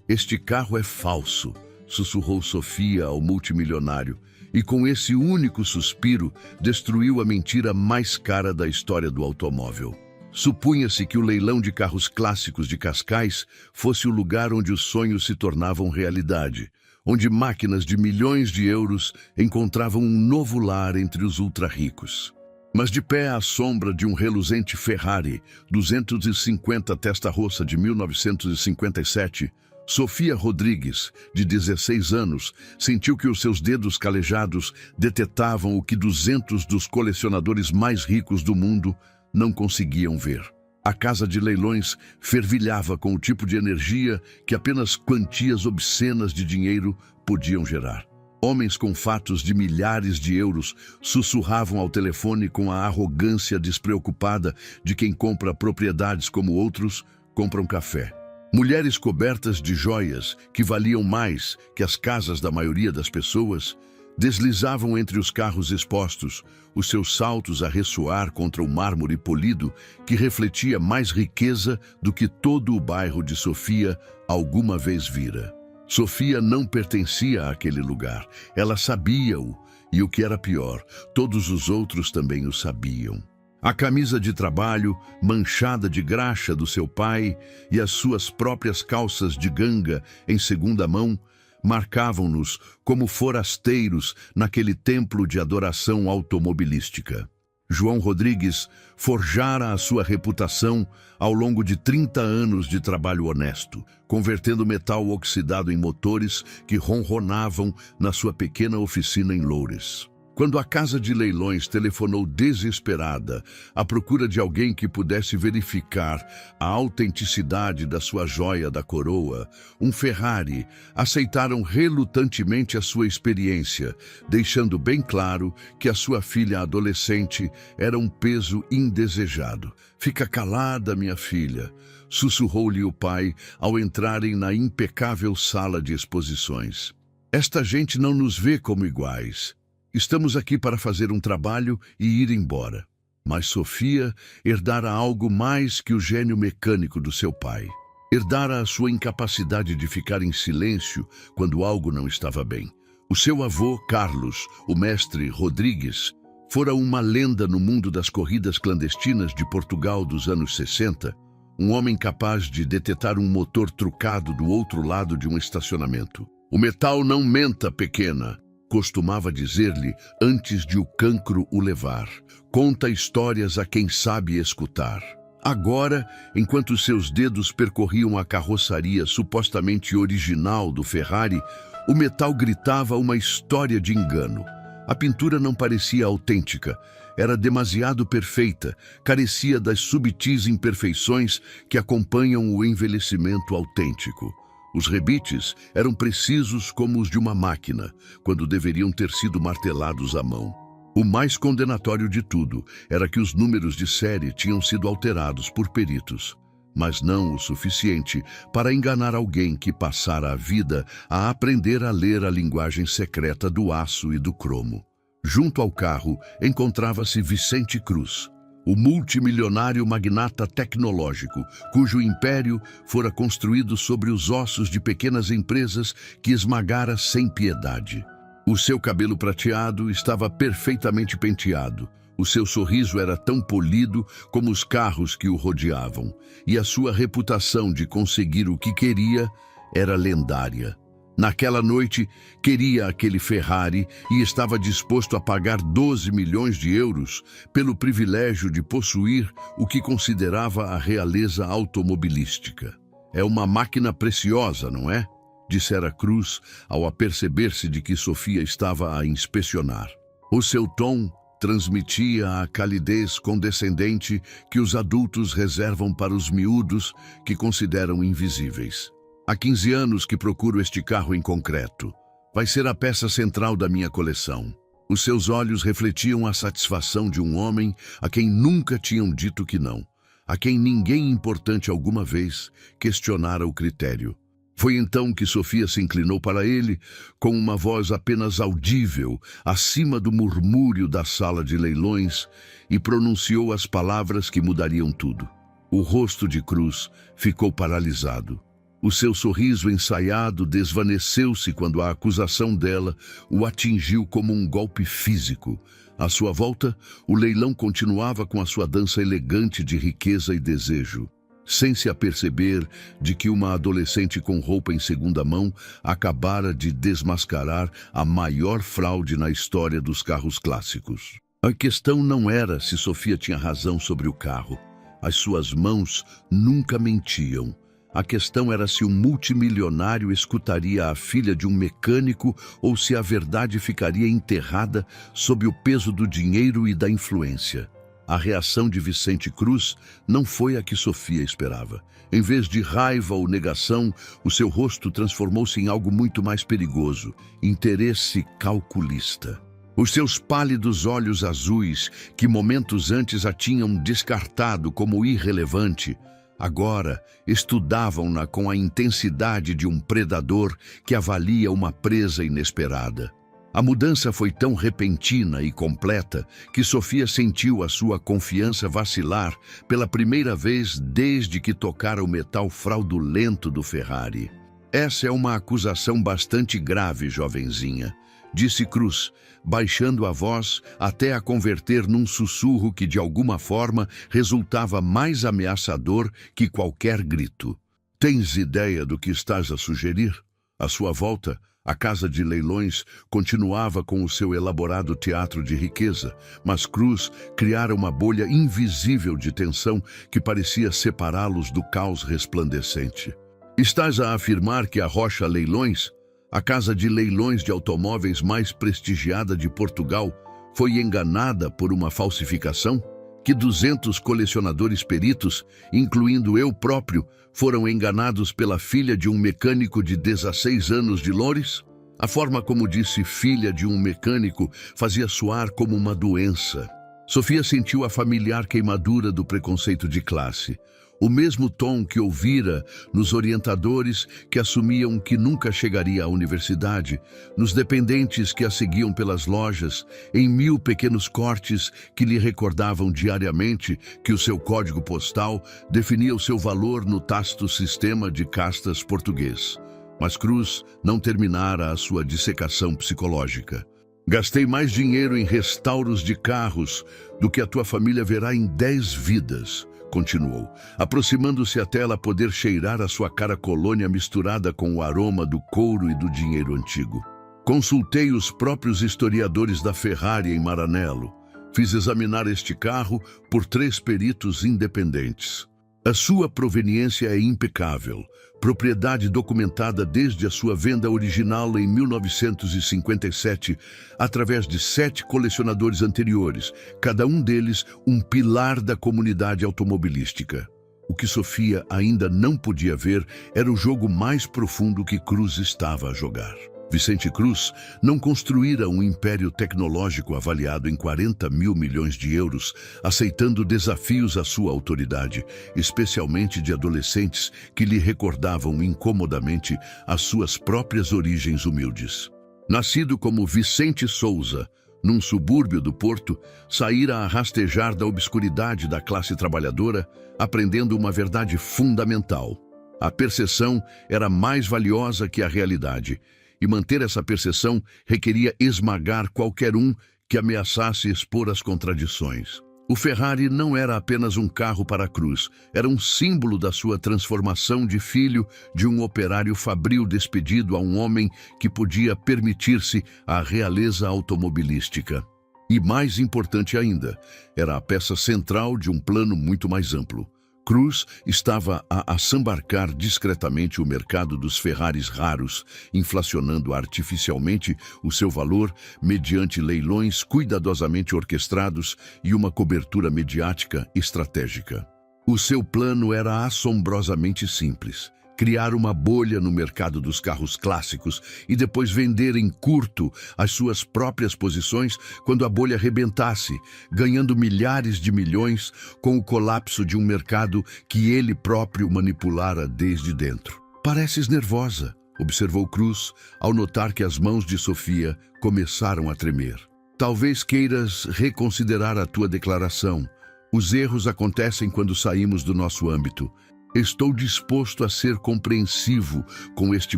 Este carro é falso, sussurrou Sofia ao multimilionário, e com esse único suspiro destruiu a mentira mais cara da história do automóvel. Supunha-se que o leilão de carros clássicos de Cascais fosse o lugar onde os sonhos se tornavam realidade, onde máquinas de milhões de euros encontravam um novo lar entre os ultra-ricos. Mas de pé à sombra de um reluzente Ferrari 250 testa-roça de 1957, Sofia Rodrigues, de 16 anos, sentiu que os seus dedos calejados detetavam o que 200 dos colecionadores mais ricos do mundo não conseguiam ver. A casa de leilões fervilhava com o tipo de energia que apenas quantias obscenas de dinheiro podiam gerar. Homens com fatos de milhares de euros sussurravam ao telefone com a arrogância despreocupada de quem compra propriedades como outros compram café. Mulheres cobertas de joias que valiam mais que as casas da maioria das pessoas deslizavam entre os carros expostos, os seus saltos a ressoar contra o mármore polido que refletia mais riqueza do que todo o bairro de Sofia alguma vez vira. Sofia não pertencia àquele lugar, ela sabia-o, e o que era pior, todos os outros também o sabiam. A camisa de trabalho, manchada de graxa do seu pai, e as suas próprias calças de ganga em segunda mão, marcavam-nos como forasteiros naquele templo de adoração automobilística. João Rodrigues forjara a sua reputação ao longo de 30 anos de trabalho honesto, convertendo metal oxidado em motores que ronronavam na sua pequena oficina em Loures. Quando a casa de leilões telefonou desesperada à procura de alguém que pudesse verificar a autenticidade da sua joia da coroa, um Ferrari, aceitaram relutantemente a sua experiência, deixando bem claro que a sua filha adolescente era um peso indesejado. "Fica calada, minha filha", sussurrou-lhe o pai ao entrarem na impecável sala de exposições. "Esta gente não nos vê como iguais. Estamos aqui para fazer um trabalho e ir embora." Mas Sofia herdara algo mais que o gênio mecânico do seu pai. Herdara a sua incapacidade de ficar em silêncio quando algo não estava bem. O seu avô, Carlos, o mestre Rodrigues, fora uma lenda no mundo das corridas clandestinas de Portugal dos anos 60, um homem capaz de detetar um motor trucado do outro lado de um estacionamento. "O metal não menta, pequena", costumava dizer-lhe antes de o cancro o levar. "Conta histórias a quem sabe escutar." Agora, enquanto seus dedos percorriam a carroçaria supostamente original do Ferrari, o metal gritava uma história de engano. A pintura não parecia autêntica, era demasiado perfeita, carecia das subtis imperfeições que acompanham o envelhecimento autêntico. Os rebites eram precisos como os de uma máquina, quando deveriam ter sido martelados à mão. O mais condenatório de tudo era que os números de série tinham sido alterados por peritos, mas não o suficiente para enganar alguém que passara a vida a aprender a ler a linguagem secreta do aço e do cromo. Junto ao carro encontrava-se Vicente Cruz, o multimilionário magnata tecnológico, cujo império fora construído sobre os ossos de pequenas empresas que esmagara sem piedade. O seu cabelo prateado estava perfeitamente penteado, o seu sorriso era tão polido como os carros que o rodeavam, e a sua reputação de conseguir o que queria era lendária. Naquela noite, queria aquele Ferrari e estava disposto a pagar 12 milhões de euros pelo privilégio de possuir o que considerava a realeza automobilística. "É uma máquina preciosa, não é?", dissera Cruz ao aperceber-se de que Sofia estava a inspecionar. O seu tom transmitia a calidez condescendente que os adultos reservam para os miúdos que consideram invisíveis. "Há 15 anos que procuro este carro em concreto. Vai ser a peça central da minha coleção." Os seus olhos refletiam a satisfação de um homem a quem nunca tinham dito que não, a quem ninguém importante alguma vez questionara o critério. Foi então que Sofia se inclinou para ele, com uma voz apenas audível, acima do murmúrio da sala de leilões, e pronunciou as palavras que mudariam tudo. O rosto de Cruz ficou paralisado. O seu sorriso ensaiado desvaneceu-se quando a acusação dela o atingiu como um golpe físico. À sua volta, o leilão continuava com a sua dança elegante de riqueza e desejo, sem se aperceber de que uma adolescente com roupa em segunda mão acabara de desmascarar a maior fraude na história dos carros clássicos. A questão não era se Sofia tinha razão sobre o carro. As suas mãos nunca mentiam. A questão era se um multimilionário escutaria a filha de um mecânico ou se a verdade ficaria enterrada sob o peso do dinheiro e da influência. A reação de Vicente Cruz não foi a que Sofia esperava. Em vez de raiva ou negação, o seu rosto transformou-se em algo muito mais perigoso: interesse calculista. Os seus pálidos olhos azuis, que momentos antes a tinham descartado como irrelevante, agora estudavam-na com a intensidade de um predador que avalia uma presa inesperada. A mudança foi tão repentina e completa que Sofia sentiu a sua confiança vacilar pela primeira vez desde que tocara o metal fraudulento do Ferrari. Essa é uma acusação bastante grave, jovenzinha, disse Cruz, baixando a voz até a converter num sussurro que de alguma forma resultava mais ameaçador que qualquer grito. Tens ideia do que estás a sugerir? À sua volta, a casa de leilões continuava com o seu elaborado teatro de riqueza, mas Cruz criara uma bolha invisível de tensão que parecia separá-los do caos resplandecente. Estás a afirmar que a Rocha Leilões, a casa de leilões de automóveis mais prestigiada de Portugal, foi enganada por uma falsificação? Que 200 colecionadores peritos, incluindo eu próprio, foram enganados pela filha de um mecânico de 16 anos de Loures? A forma como disse filha de um mecânico fazia soar como uma doença. Sofia sentiu a familiar queimadura do preconceito de classe. O mesmo tom que ouvira nos orientadores que assumiam que nunca chegaria à universidade, nos dependentes que a seguiam pelas lojas, em 1000 pequenos cortes que lhe recordavam diariamente que o seu código postal definia o seu valor no tácito sistema de castas português. Mas Cruz não terminara a sua dissecação psicológica. Gastei mais dinheiro em restauros de carros do que a tua família verá em 10 vidas. Continuou, aproximando-se até ela poder cheirar a sua cara colônia misturada com o aroma do couro e do dinheiro antigo. Consultei os próprios historiadores da Ferrari em Maranello. Fiz examinar este carro por 3 peritos independentes. A sua proveniência é impecável, propriedade documentada desde a sua venda original em 1957, através de 7 colecionadores anteriores, cada um deles um pilar da comunidade automobilística. O que Sofia ainda não podia ver era o jogo mais profundo que Cruz estava a jogar. Vicente Cruz não construíra um império tecnológico avaliado em 40 mil milhões de euros, aceitando desafios à sua autoridade, especialmente de adolescentes que lhe recordavam incomodamente as suas próprias origens humildes. Nascido como Vicente Souza, num subúrbio do Porto, saíra a rastejar da obscuridade da classe trabalhadora, aprendendo uma verdade fundamental. A percepção era mais valiosa que a realidade, e manter essa percepção requeria esmagar qualquer um que ameaçasse expor as contradições. O Ferrari não era apenas um carro para Cruz, era um símbolo da sua transformação de filho de um operário fabril despedido a um homem que podia permitir-se a realeza automobilística. E mais importante ainda, era a peça central de um plano muito mais amplo. Cruz estava a assambarcar discretamente o mercado dos Ferraris raros, inflacionando artificialmente o seu valor mediante leilões cuidadosamente orquestrados e uma cobertura mediática estratégica. O seu plano era assombrosamente simples: criar uma bolha no mercado dos carros clássicos e depois vender em curto as suas próprias posições quando a bolha rebentasse, ganhando milhares de milhões com o colapso de um mercado que ele próprio manipulara desde dentro. Pareces nervosa, observou Cruz, ao notar que as mãos de Sofia começaram a tremer. Talvez queiras reconsiderar a tua declaração. Os erros acontecem quando saímos do nosso âmbito. Estou disposto a ser compreensivo com este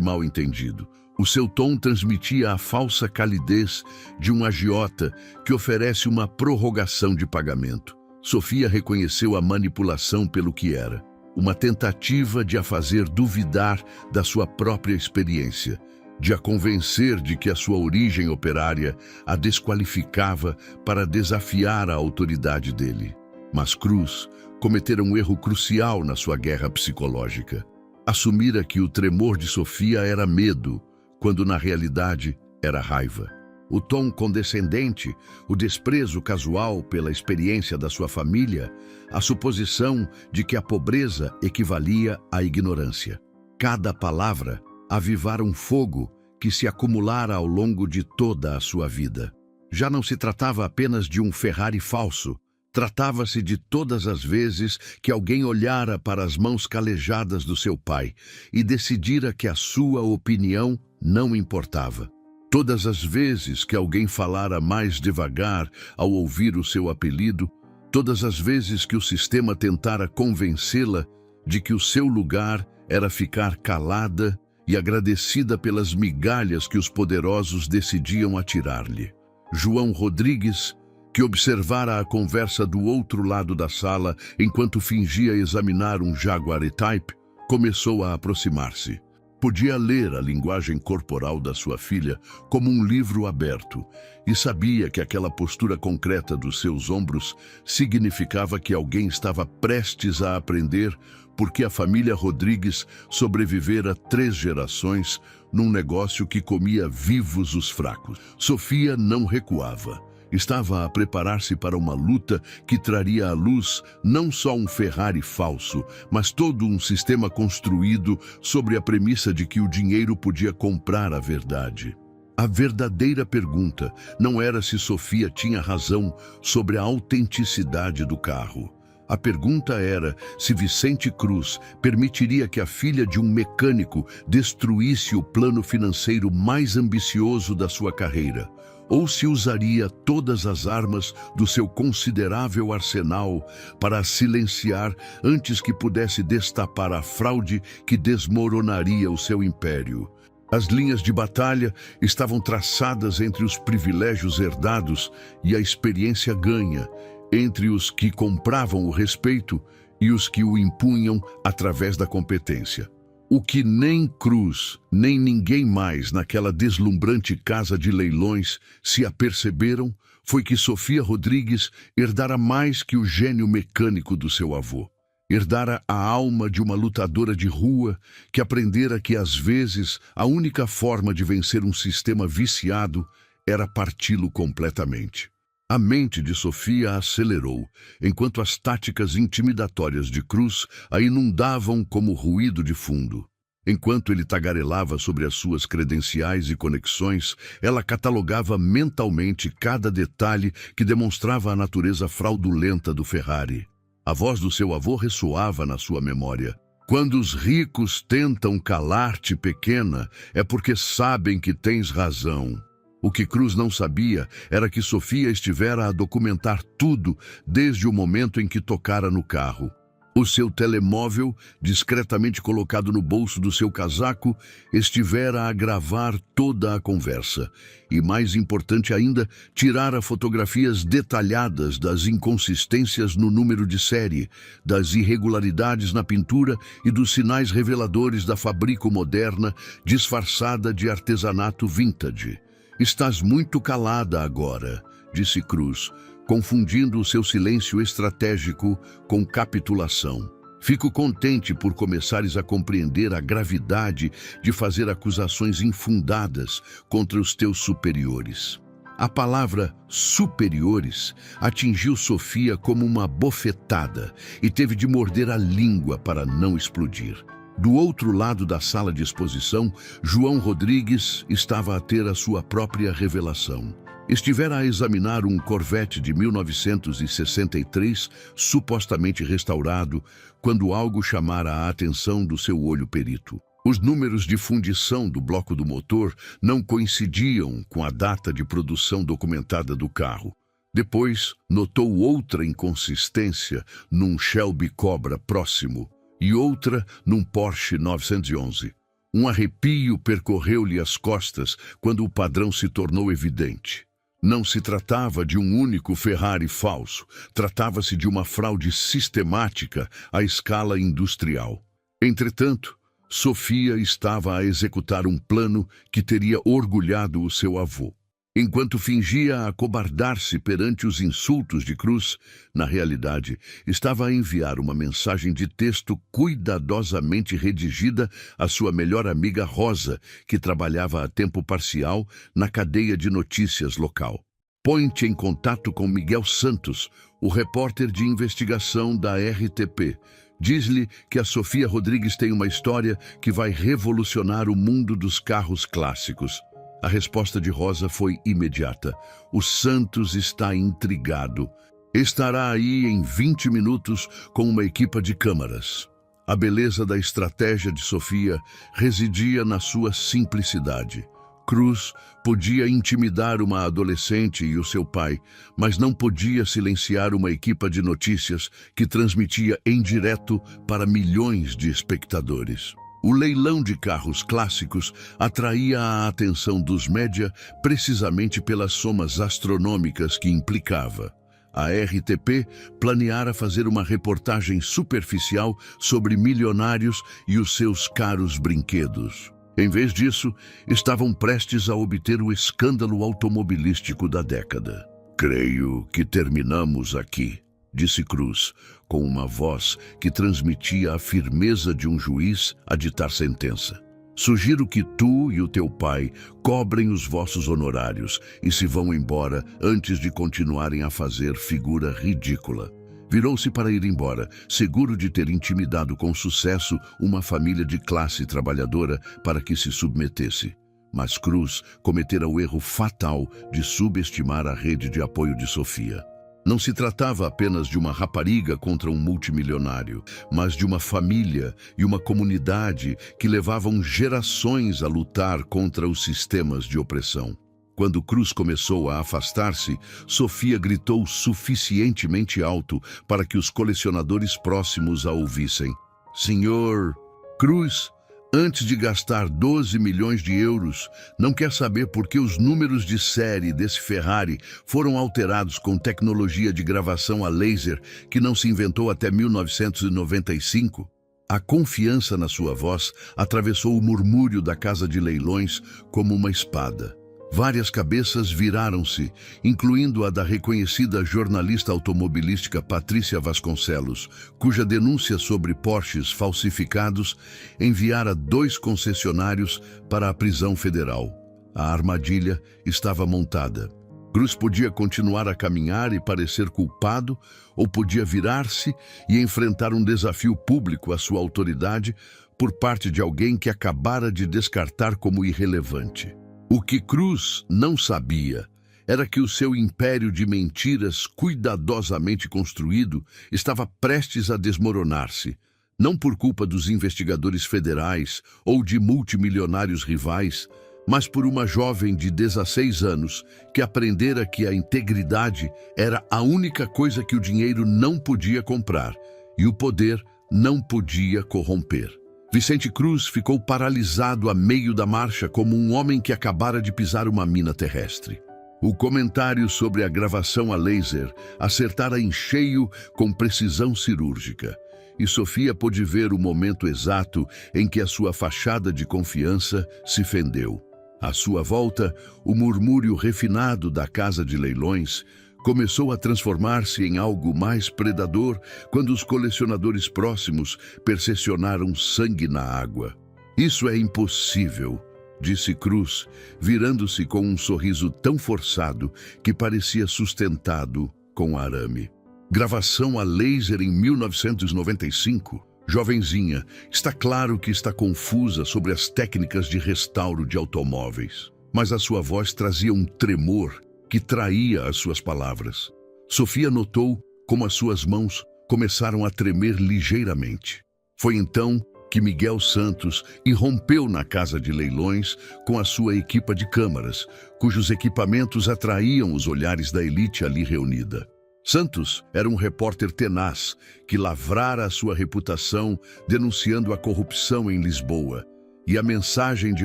mal-entendido. O seu tom transmitia a falsa calidez de um agiota que oferece uma prorrogação de pagamento. Sofia reconheceu a manipulação pelo que era, uma tentativa de a fazer duvidar da sua própria experiência, de a convencer de que a sua origem operária a desqualificava para desafiar a autoridade dele. Mas Cruz cometera um erro crucial na sua guerra psicológica. Assumira que o tremor de Sofia era medo, quando na realidade era raiva. O tom condescendente, o desprezo casual pela experiência da sua família, a suposição de que a pobreza equivalia à ignorância. Cada palavra avivara um fogo que se acumulara ao longo de toda a sua vida. Já não se tratava apenas de um Ferrari falso, tratava-se de todas as vezes que alguém olhara para as mãos calejadas do seu pai e decidira que a sua opinião não importava. Todas as vezes que alguém falara mais devagar ao ouvir o seu apelido, todas as vezes que o sistema tentara convencê-la de que o seu lugar era ficar calada e agradecida pelas migalhas que os poderosos decidiam atirar-lhe. João Rodrigues, que observara a conversa do outro lado da sala enquanto fingia examinar um Jaguar E-Type, começou a aproximar-se. Podia ler a linguagem corporal da sua filha como um livro aberto e sabia que aquela postura concreta dos seus ombros significava que alguém estava prestes a aprender porque a família Rodrigues sobrevivera 3 gerações num negócio que comia vivos os fracos. Sofia não recuava. Estava a preparar-se para uma luta que traria à luz não só um Ferrari falso, mas todo um sistema construído sobre a premissa de que o dinheiro podia comprar a verdade. A verdadeira pergunta não era se Sofia tinha razão sobre a autenticidade do carro. A pergunta era se Vicente Cruz permitiria que a filha de um mecânico destruísse o plano financeiro mais ambicioso da sua carreira, ou se usaria todas as armas do seu considerável arsenal para a silenciar antes que pudesse destapar a fraude que desmoronaria o seu império. As linhas de batalha estavam traçadas entre os privilégios herdados e a experiência ganha, entre os que compravam o respeito e os que o impunham através da competência. O que nem Cruz, nem ninguém mais naquela deslumbrante casa de leilões se aperceberam foi que Sofia Rodrigues herdara mais que o gênio mecânico do seu avô. Herdara a alma de uma lutadora de rua que aprendera que, às vezes, a única forma de vencer um sistema viciado era parti-lo completamente. A mente de Sofia acelerou, enquanto as táticas intimidatórias de Cruz a inundavam como ruído de fundo. Enquanto ele tagarelava sobre as suas credenciais e conexões, ela catalogava mentalmente cada detalhe que demonstrava a natureza fraudulenta do Ferrari. A voz do seu avô ressoava na sua memória. Quando os ricos tentam calar-te, pequena, é porque sabem que tens razão. O que Cruz não sabia era que Sofia estivera a documentar tudo desde o momento em que tocara no carro. O seu telemóvel, discretamente colocado no bolso do seu casaco, estivera a gravar toda a conversa. E, mais importante ainda, tirara fotografias detalhadas das inconsistências no número de série, das irregularidades na pintura e dos sinais reveladores da fabrico moderna disfarçada de artesanato vintage. Estás muito calada agora, disse Cruz, confundindo o seu silêncio estratégico com capitulação. Fico contente por começares a compreender a gravidade de fazer acusações infundadas contra os teus superiores. A palavra superiores atingiu Sofia como uma bofetada e teve de morder a língua para não explodir. Do outro lado da sala de exposição, João Rodrigues estava a ter a sua própria revelação. Estivera a examinar um Corvette de 1963, supostamente restaurado, quando algo chamara a atenção do seu olho perito. Os números de fundição do bloco do motor não coincidiam com a data de produção documentada do carro. Depois, notou outra inconsistência num Shelby Cobra próximo, e outra num Porsche 911. Um arrepio percorreu-lhe as costas quando o padrão se tornou evidente. Não se tratava de um único Ferrari falso, tratava-se de uma fraude sistemática à escala industrial. Entretanto, Sofia estava a executar um plano que teria orgulhado o seu avô. Enquanto fingia acobardar-se perante os insultos de Cruz, na realidade, estava a enviar uma mensagem de texto cuidadosamente redigida à sua melhor amiga Rosa, que trabalhava a tempo parcial na cadeia de notícias local. Põe-te em contato com Miguel Santos, o repórter de investigação da RTP. Diz-lhe que a Sofia Rodrigues tem uma história que vai revolucionar o mundo dos carros clássicos. A resposta de Rosa foi imediata. O Santos está intrigado. Estará aí em 20 minutos com uma equipa de câmaras. A beleza da estratégia de Sofia residia na sua simplicidade. Cruz podia intimidar uma adolescente e o seu pai, mas não podia silenciar uma equipa de notícias que transmitia em direto para milhões de espectadores. O leilão de carros clássicos atraía a atenção dos média precisamente pelas somas astronômicas que implicava. A RTP planeara fazer uma reportagem superficial sobre milionários e os seus caros brinquedos. Em vez disso, estavam prestes a obter o escândalo automobilístico da década. "Creio que terminamos aqui", disse Cruz, com uma voz que transmitia a firmeza de um juiz a ditar sentença. "Sugiro que tu e o teu pai cobrem os vossos honorários e se vão embora antes de continuarem a fazer figura ridícula." Virou-se para ir embora, seguro de ter intimidado com sucesso uma família de classe trabalhadora para que se submetesse. Mas Cruz cometera o erro fatal de subestimar a rede de apoio de Sofia. Não se tratava apenas de uma rapariga contra um multimilionário, mas de uma família e uma comunidade que levavam gerações a lutar contra os sistemas de opressão. Quando Cruz começou a afastar-se, Sofia gritou suficientemente alto para que os colecionadores próximos a ouvissem. "Senhor, Cruz, antes de gastar 12 milhões de euros, não quer saber por que os números de série desse Ferrari foram alterados com tecnologia de gravação a laser que não se inventou até 1995? A confiança na sua voz atravessou o murmúrio da casa de leilões como uma espada. Várias cabeças viraram-se, incluindo a da reconhecida jornalista automobilística Patrícia Vasconcelos, cuja denúncia sobre Porsches falsificados enviara 2 concessionários para a prisão federal. A armadilha estava montada. Cruz podia continuar a caminhar e parecer culpado, ou podia virar-se e enfrentar um desafio público à sua autoridade por parte de alguém que acabara de descartar como irrelevante. O que Cruz não sabia era que o seu império de mentiras cuidadosamente construído estava prestes a desmoronar-se, não por culpa dos investigadores federais ou de multimilionários rivais, mas por uma jovem de 16 anos que aprendera que a integridade era a única coisa que o dinheiro não podia comprar e o poder não podia corromper. Vicente Cruz ficou paralisado a meio da marcha como um homem que acabara de pisar uma mina terrestre. O comentário sobre a gravação a laser acertara em cheio com precisão cirúrgica, e Sofia pôde ver o momento exato em que a sua fachada de confiança se fendeu. À sua volta, o murmúrio refinado da casa de leilões começou a transformar-se em algo mais predador quando os colecionadores próximos percepcionaram sangue na água. "Isso é impossível", disse Cruz, virando-se com um sorriso tão forçado que parecia sustentado com arame. "Gravação a laser em 1995? Jovenzinha, está claro que está confusa sobre as técnicas de restauro de automóveis." Mas a sua voz trazia um tremor que traía as suas palavras. Sofia notou como as suas mãos começaram a tremer ligeiramente. Foi então que Miguel Santos irrompeu na casa de leilões com a sua equipa de câmaras, cujos equipamentos atraíam os olhares da elite ali reunida. Santos era um repórter tenaz que lavrara a sua reputação denunciando a corrupção em Lisboa, e a mensagem de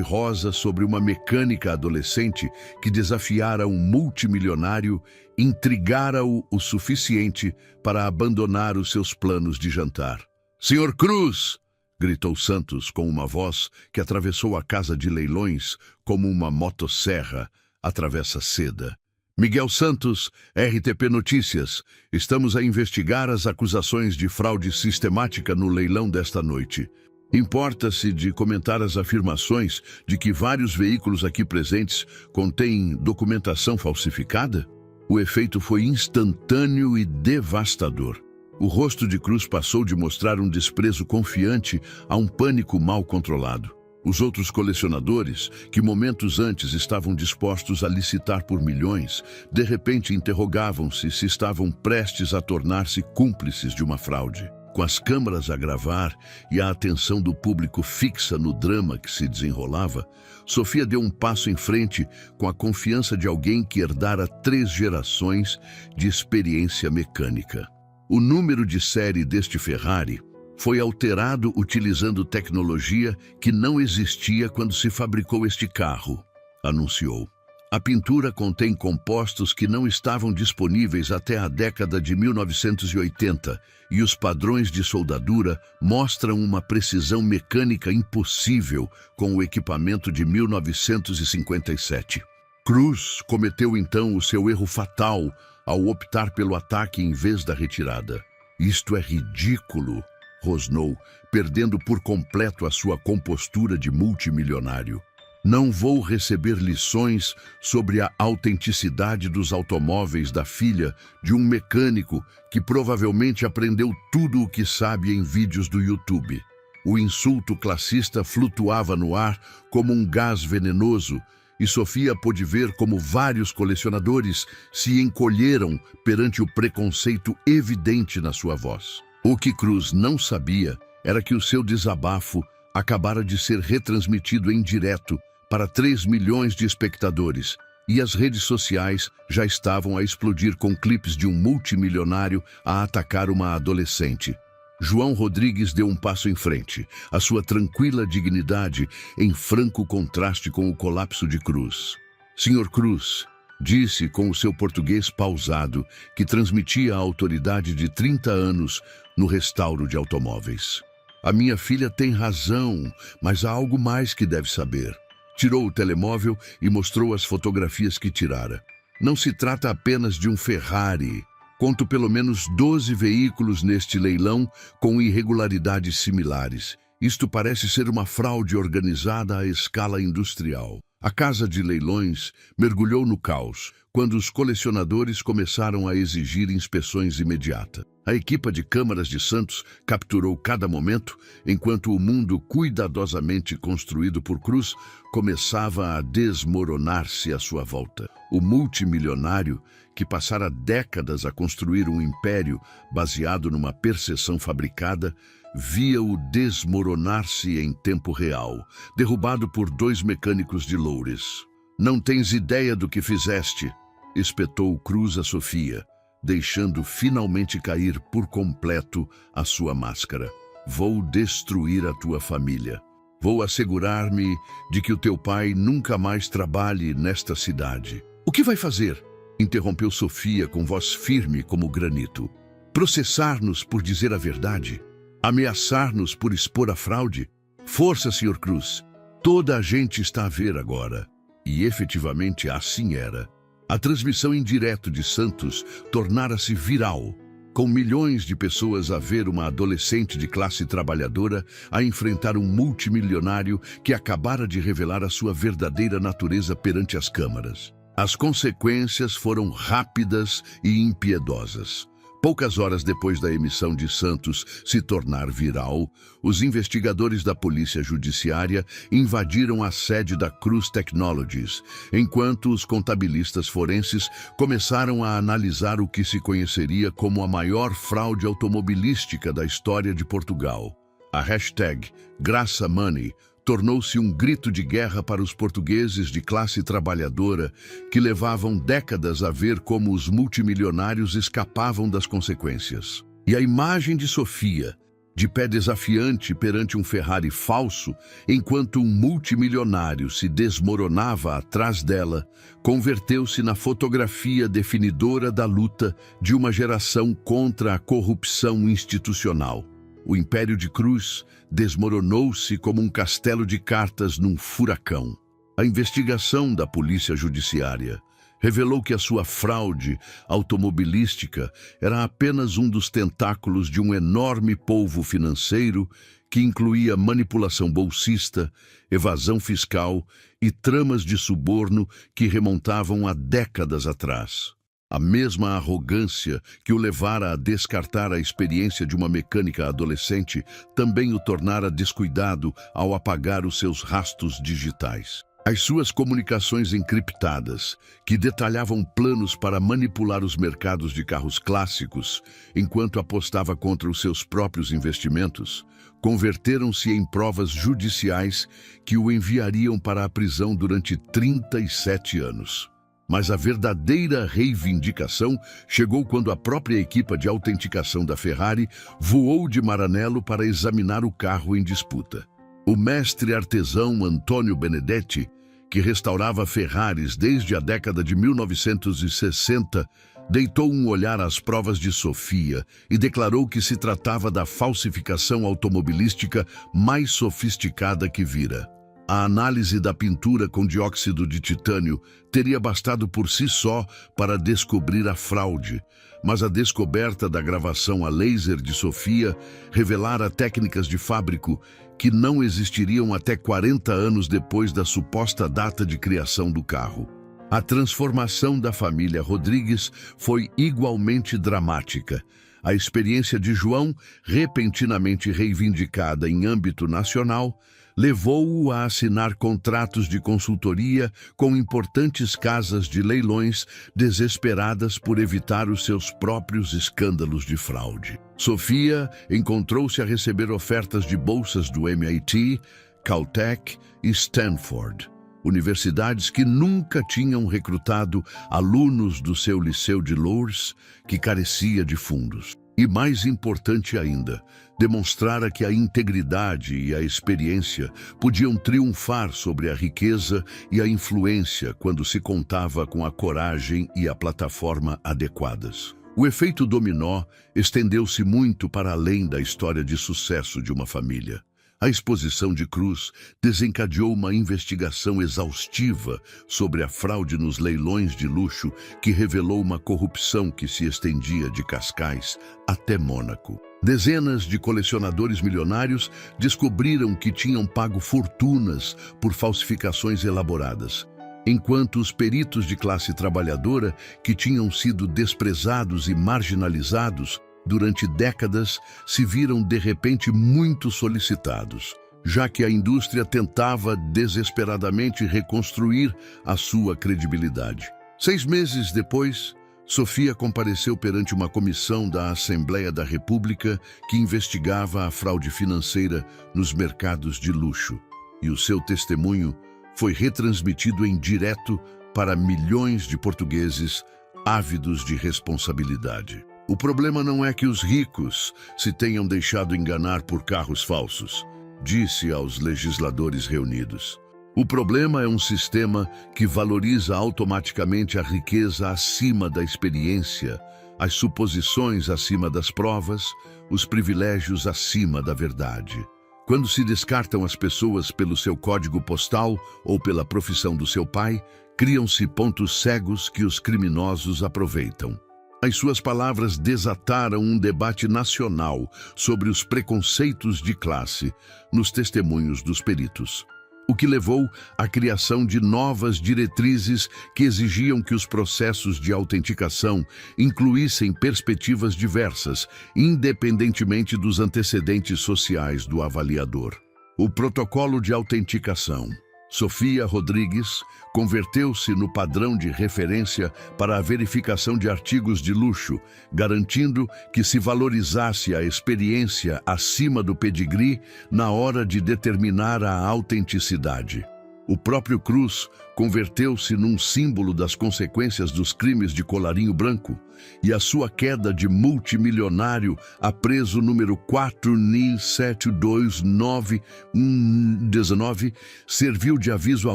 Rosa sobre uma mecânica adolescente que desafiara um multimilionário intrigara-o o suficiente para abandonar os seus planos de jantar. "Senhor Cruz!" gritou Santos com uma voz que atravessou a casa de leilões como uma motosserra atravessa seda. "Miguel Santos, RTP Notícias. Estamos a investigar as acusações de fraude sistemática no leilão desta noite. Importa-se de comentar as afirmações de que vários veículos aqui presentes contêm documentação falsificada?" O efeito foi instantâneo e devastador. O rosto de Cruz passou de mostrar um desprezo confiante a um pânico mal controlado. Os outros colecionadores, que momentos antes estavam dispostos a licitar por milhões, de repente interrogavam-se se estavam prestes a tornar-se cúmplices de uma fraude. Com as câmaras a gravar e a atenção do público fixa no drama que se desenrolava, Sofia deu um passo em frente com a confiança de alguém que herdara 3 gerações de experiência mecânica. O número de série deste Ferrari foi alterado utilizando tecnologia que não existia quando se fabricou este carro, anunciou. A pintura contém compostos que não estavam disponíveis até a década de 1980 e os padrões de soldadura mostram uma precisão mecânica impossível com o equipamento de 1957. Cruz cometeu então o seu erro fatal ao optar pelo ataque em vez da retirada. "Isto é ridículo", rosnou, perdendo por completo a sua compostura de multimilionário. "Não vou receber lições sobre a autenticidade dos automóveis da filha de um mecânico que provavelmente aprendeu tudo o que sabe em vídeos do YouTube." O insulto classista flutuava no ar como um gás venenoso, e Sofia pôde ver como vários colecionadores se encolheram perante o preconceito evidente na sua voz. O que Cruz não sabia era que o seu desabafo acabara de ser retransmitido em direto para 3 milhões de espectadores, e as redes sociais já estavam a explodir com clipes de um multimilionário a atacar uma adolescente. João Rodrigues deu um passo em frente, a sua tranquila dignidade em franco contraste com o colapso de Cruz. "Senhor Cruz", disse com o seu português pausado, que transmitia a autoridade de 30 anos no restauro de automóveis. "A minha filha tem razão, mas há algo mais que deve saber." Tirou o telemóvel e mostrou as fotografias que tirara. "Não se trata apenas de um Ferrari. Conto pelo menos 12 veículos neste leilão com irregularidades similares. Isto parece ser uma fraude organizada à escala industrial." A casa de leilões mergulhou no caos quando os colecionadores começaram a exigir inspeções imediatas. A equipa de câmaras de Santos capturou cada momento, enquanto o mundo cuidadosamente construído por Cruz começava a desmoronar-se à sua volta. O multimilionário, que passara décadas a construir um império baseado numa percepção fabricada, via-o desmoronar-se em tempo real, derrubado por 2 mecânicos de Loures. "Não tens ideia do que fizeste", espetou Cruz a Sofia, deixando finalmente cair por completo a sua máscara. "Vou destruir a tua família. Vou assegurar-me de que o teu pai nunca mais trabalhe nesta cidade." "O que vai fazer?" interrompeu Sofia com voz firme como granito. "Processar-nos por dizer a verdade? Ameaçar-nos por expor a fraude? Força, Sr. Cruz. Toda a gente está a ver agora." E efetivamente assim era. A transmissão em direto de Santos tornara-se viral, com milhões de pessoas a ver uma adolescente de classe trabalhadora a enfrentar um multimilionário que acabara de revelar a sua verdadeira natureza perante as câmaras. As consequências foram rápidas e impiedosas. Poucas horas depois da emissão de Santos se tornar viral, os investigadores da Polícia Judiciária invadiram a sede da Cruz Technologies, enquanto os contabilistas forenses começaram a analisar o que se conheceria como a maior fraude automobilística da história de Portugal. A hashtag Graça Money tornou-se um grito de guerra para os portugueses de classe trabalhadora que levavam décadas a ver como os multimilionários escapavam das consequências. E a imagem de Sofia, de pé desafiante perante um Ferrari falso, enquanto um multimilionário se desmoronava atrás dela, converteu-se na fotografia definidora da luta de uma geração contra a corrupção institucional. O Império de Cruz desmoronou-se como um castelo de cartas num furacão. A investigação da Polícia Judiciária revelou que a sua fraude automobilística era apenas um dos tentáculos de um enorme polvo financeiro que incluía manipulação bolsista, evasão fiscal e tramas de suborno que remontavam a décadas atrás. A mesma arrogância que o levara a descartar a experiência de uma mecânica adolescente também o tornara descuidado ao apagar os seus rastros digitais. As suas comunicações encriptadas, que detalhavam planos para manipular os mercados de carros clássicos, enquanto apostava contra os seus próprios investimentos, converteram-se em provas judiciais que o enviariam para a prisão durante 37 anos. Mas a verdadeira reivindicação chegou quando a própria equipa de autenticação da Ferrari voou de Maranello para examinar o carro em disputa. O mestre artesão Antônio Benedetti, que restaurava Ferraris desde a década de 1960, deitou um olhar às provas de Sofia e declarou que se tratava da falsificação automobilística mais sofisticada que vira. A análise da pintura com dióxido de titânio teria bastado por si só para descobrir a fraude, mas a descoberta da gravação a laser de Sofia revelara técnicas de fábrico que não existiriam até 40 anos depois da suposta data de criação do carro. A transformação da família Rodrigues foi igualmente dramática. A experiência de João, repentinamente reivindicada em âmbito nacional, levou-o a assinar contratos de consultoria com importantes casas de leilões desesperadas por evitar os seus próprios escândalos de fraude. Sofia encontrou-se a receber ofertas de bolsas do MIT, Caltech e Stanford, universidades que nunca tinham recrutado alunos do seu liceu de Lourdes, que carecia de fundos. E mais importante ainda, demonstrara que a integridade e a experiência podiam triunfar sobre a riqueza e a influência quando se contava com a coragem e a plataforma adequadas. O efeito dominó estendeu-se muito para além da história de sucesso de uma família. A exposição de Cruz desencadeou uma investigação exaustiva sobre a fraude nos leilões de luxo que revelou uma corrupção que se estendia de Cascais até Mônaco. Dezenas de colecionadores milionários descobriram que tinham pago fortunas por falsificações elaboradas, enquanto os peritos de classe trabalhadora, que tinham sido desprezados e marginalizados durante décadas, se viram de repente muito solicitados, já que a indústria tentava desesperadamente reconstruir a sua credibilidade. 6 meses depois, Sofia compareceu perante uma comissão da Assembleia da República que investigava a fraude financeira nos mercados de luxo, e o seu testemunho foi retransmitido em direto para milhões de portugueses ávidos de responsabilidade. O problema não é que os ricos se tenham deixado enganar por carros falsos, disse aos legisladores reunidos. O problema é um sistema que valoriza automaticamente a riqueza acima da experiência, as suposições acima das provas, os privilégios acima da verdade. Quando se descartam as pessoas pelo seu código postal ou pela profissão do seu pai, criam-se pontos cegos que os criminosos aproveitam. As suas palavras desataram um debate nacional sobre os preconceitos de classe nos testemunhos dos peritos, o que levou à criação de novas diretrizes que exigiam que os processos de autenticação incluíssem perspectivas diversas, independentemente dos antecedentes sociais do avaliador. O protocolo de autenticação. Sofia Rodrigues converteu-se no padrão de referência para a verificação de artigos de luxo, garantindo que se valorizasse a experiência acima do pedigree na hora de determinar a autenticidade. O próprio Cruz converteu-se num símbolo das consequências dos crimes de colarinho branco e a sua queda de multimilionário a preso número 4.72919 serviu de aviso a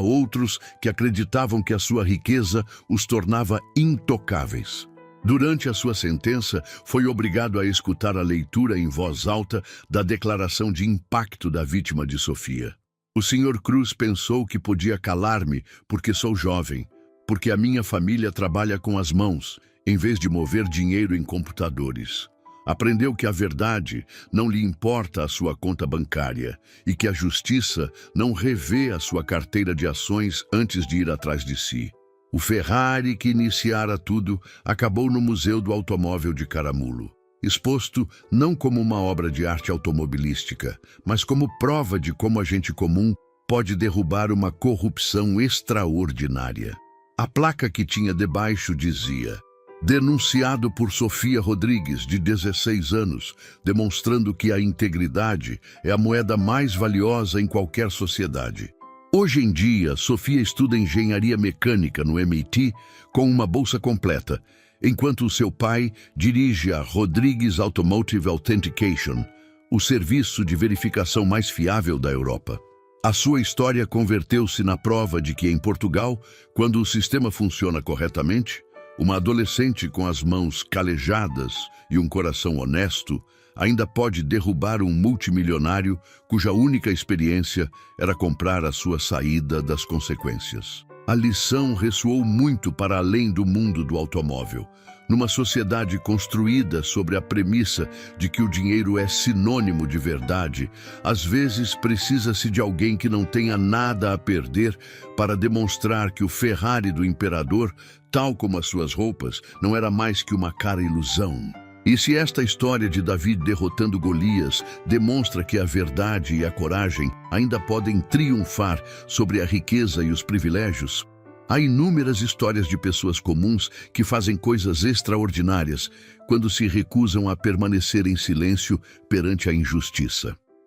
outros que acreditavam que a sua riqueza os tornava intocáveis. Durante a sua sentença, foi obrigado a escutar a leitura em voz alta da declaração de impacto da vítima de Sofia. O Sr. Cruz pensou que podia calar-me porque sou jovem, porque a minha família trabalha com as mãos, em vez de mover dinheiro em computadores. Aprendeu que a verdade não lhe importa a sua conta bancária e que a justiça não revê a sua carteira de ações antes de ir atrás de si. O Ferrari que iniciara tudo acabou no Museu do Automóvel de Caramulo, exposto não como uma obra de arte automobilística, mas como prova de como a gente comum pode derrubar uma corrupção extraordinária. A placa que tinha debaixo dizia: denunciado por Sofia Rodrigues, de 16 anos, demonstrando que a integridade é a moeda mais valiosa em qualquer sociedade. Hoje em dia, Sofia estuda engenharia mecânica no MIT com uma bolsa completa, enquanto o seu pai dirige a Rodrigues Automotive Authentication, o serviço de verificação mais fiável da Europa. A sua história converteu-se na prova de que em Portugal, quando o sistema funciona corretamente, uma adolescente com as mãos calejadas e um coração honesto ainda pode derrubar um multimilionário cuja única experiência era comprar a sua saída das consequências. A lição ressoou muito para além do mundo do automóvel. Numa sociedade construída sobre a premissa de que o dinheiro é sinônimo de verdade, às vezes precisa-se de alguém que não tenha nada a perder para demonstrar que o Ferrari do imperador, tal como as suas roupas, não era mais que uma cara ilusão. E se esta história de Davi derrotando Golias demonstra que a verdade e a coragem ainda podem triunfar sobre a riqueza e os privilégios, há inúmeras histórias de pessoas comuns que fazem coisas extraordinárias quando se recusam a permanecer em silêncio perante a injustiça.